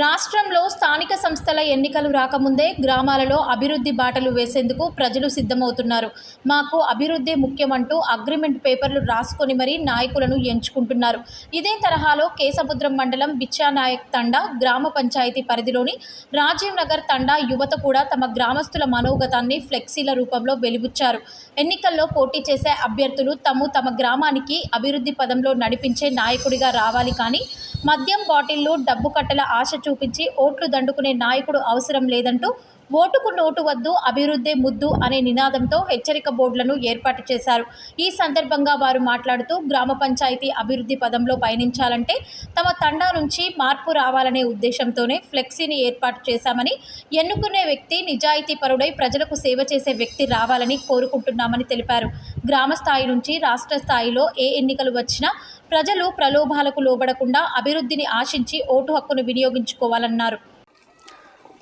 రాష్ట్రంలో స్థానిక సంస్థల ఎన్నికలు రాకముందే గ్రామాలలో అభివృద్ధి బాటలు వేసేందుకు ప్రజలు సిద్ధమవుతున్నారు. మాకు అభివృద్ధి ముఖ్యమంటూ అగ్రిమెంట్ పేపర్లు రాసుకొని మరీ నాయకులను ఎంచుకుంటున్నారు. ఇదే తరహాలో కేసముద్రం మండలం బిచ్చానాయక్ తండా గ్రామ పంచాయతీ పరిధిలోని రాజీవ్ నగర్ తండా యువత కూడా తమ గ్రామస్తుల మనోగతాన్ని ఫ్లెక్సీల రూపంలో వెలిబుచ్చారు. ఎన్నికల్లో పోటీ చేసే అభ్యర్థులు తమ గ్రామానికి అభివృద్ధి పదంలో నడిపించే నాయకుడిగా రావాలి కానీ మద్యం బాటిళ్లు, డబ్బు కట్టల ఆశ చూపించి ఓట్లు దండుకునే నాయకుడు అవసరం లేదంటూ ఓటుకు నోటు వద్దు, అభివృద్ధే ముద్దు అనే నినాదంతో హెచ్చరిక బోర్డులను ఏర్పాటు చేశారు. ఈ సందర్భంగా వారు మాట్లాడుతూ గ్రామ పంచాయతీ అభివృద్ధి పదంలో పయనించాలంటే తమ తండా నుంచి మార్పు రావాలనే ఉద్దేశంతోనే ఫ్లెక్సీని ఏర్పాటు చేశామని, ఎన్నుకునే వ్యక్తి నిజాయితీ పరుడై ప్రజలకు సేవ చేసే వ్యక్తి రావాలని కోరుకుంటున్నామని తెలిపారు. గ్రామ స్థాయి నుంచి రాష్ట్ర స్థాయిలో ఏ ఎన్నికలు వచ్చినా ప్రజలు ప్రలోభాలకు లోబడకుండా అభివృద్ధిని ఆశించి ఓటు హక్కును వినియోగించుకోవాలన్నారు.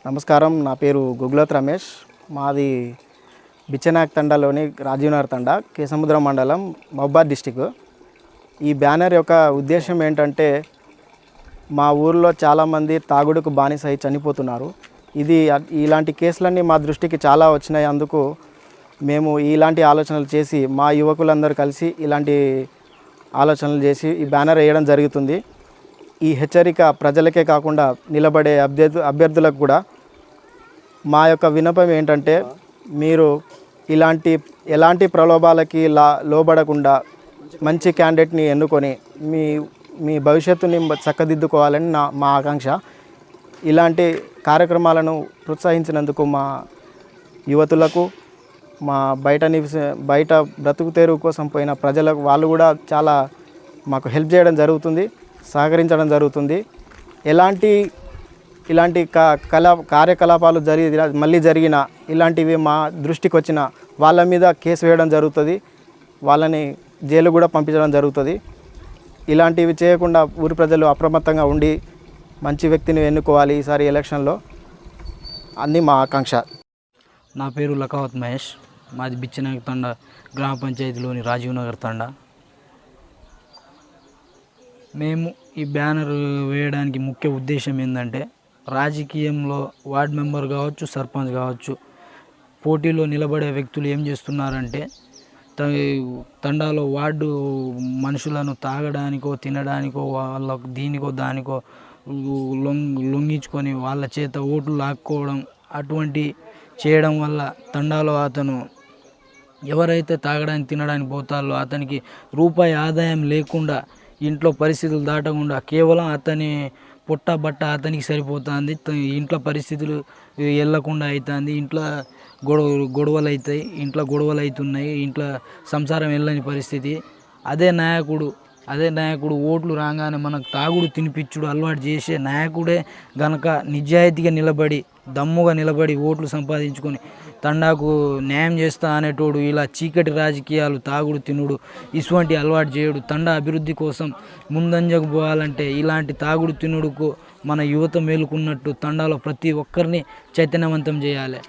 నమస్కారం, నా పేరు గుగ్లోత్ రమేష్. మాది బిచ్చనాయక్ తండాలోని రాజీవ్ నగర్ తండా, కేసముద్రం మండలం, మహబూబాద్ డిస్టిక్. ఈ బ్యానర్ యొక్క ఉద్దేశం ఏంటంటే, మా ఊర్లో చాలామంది తాగుడుకు బానిస అయి చనిపోతున్నారు. ఇలాంటి కేసులన్నీ మా దృష్టికి చాలా వచ్చినాయి. అందుకు మేము ఇలాంటి ఆలోచనలు చేసి మా యువకులందరూ కలిసి ఇలాంటి ఆలోచనలు చేసి ఈ బ్యానర్ వేయడం జరుగుతుంది. ఈ హెచ్చరిక ప్రజలకే కాకుండా నిలబడే అభ్యర్థులకు కూడా మా యొక్క విన్నపం ఏంటంటే, మీరు ఎలాంటి ప్రలోభాలకి లోబడకుండా మంచి క్యాండిడేట్ని ఎన్నుకొని మీ భవిష్యత్తుని చక్కదిద్దుకోవాలని మా ఆకాంక్ష. ఇలాంటి కార్యక్రమాలను ప్రోత్సహించినందుకు మా యువతులకు, మా బయట బ్రతుకు తెరువు కోసం పోయిన ప్రజలకు వాళ్ళు కూడా చాలా మాకు హెల్ప్ చేయడం జరుగుతుంది, సహకరించడం జరుగుతుంది. ఇలాంటి కార్యకలాపాలు మళ్ళీ జరిగిన ఇలాంటివి మా దృష్టికి వచ్చిన వాళ్ళ మీద కేసు వేయడం జరుగుతుంది, వాళ్ళని జైలు కూడా పంపించడం జరుగుతుంది. ఇలాంటివి చేయకుండా ఊరి ప్రజలు అప్రమత్తంగా ఉండి మంచి వ్యక్తిని ఎన్నుకోవాలి ఈసారి ఎలక్షన్లో, అన్నీ మా ఆకాంక్ష. నా పేరు లకావత్ మహేష్. మాది బిచ్చనాయక్ తండా గ్రామ పంచాయతీలోని రాజీవ్ నగర్ తండా. మేము ఈ బ్యానర్ వేయడానికి ముఖ్య ఉద్దేశం ఏంటంటే, రాజకీయంలో వార్డ్ మెంబర్ కావచ్చు, సర్పంచ్ కావచ్చు, పోటీలో నిలబడే వ్యక్తులు ఏం చేస్తున్నారంటే, తండాలో వార్డు మనుషులను తాగడానికో తినడానికో వాళ్ళకు దీనికో దానికో లొంగించుకొని వాళ్ళ చేత ఓట్లు లాక్కోవడం అటువంటి చేయడం వల్ల తండాలో అతను ఎవరైతే తాగడానికి తినడానికి పోతారో అతనికి రూపాయి ఆదాయం లేకుండా, ఇంట్లో పరిస్థితులు దాటకుండా కేవలం అతని పొట్ట బట్ట అతనికి సరిపోతుంది. ఇంట్లో పరిస్థితులు వెళ్ళకుండా అవుతుంది, ఇంట్లో గొడవలు అవుతాయి, ఇంట్లో గొడవలు అవుతున్నాయి, ఇంట్లో సంసారం వెళ్ళని పరిస్థితి. అదే నాయకుడు ఓట్లు రాగానే మనకు తాగుడు తినిపించుడు అలవాటు చేసే నాయకుడే గనక నిజాయితీగా నిలబడి, దమ్ముగా నిలబడి ఓట్లు సంపాదించుకొని తండాకు న్యాయం చేస్తా అనేటోడు ఇలా చీకటి రాజకీయాలు, తాగుడు తినుడు ఇటువంటి అలవాటు చేయడు. తండా అభివృద్ధి కోసం ముందంజకు పోవాలంటే ఇలాంటి తాగుడు తినుడుకు మన యువత మేలుకున్నట్టు తండాలో ప్రతి ఒక్కరిని చైతన్యవంతం చేయాలి.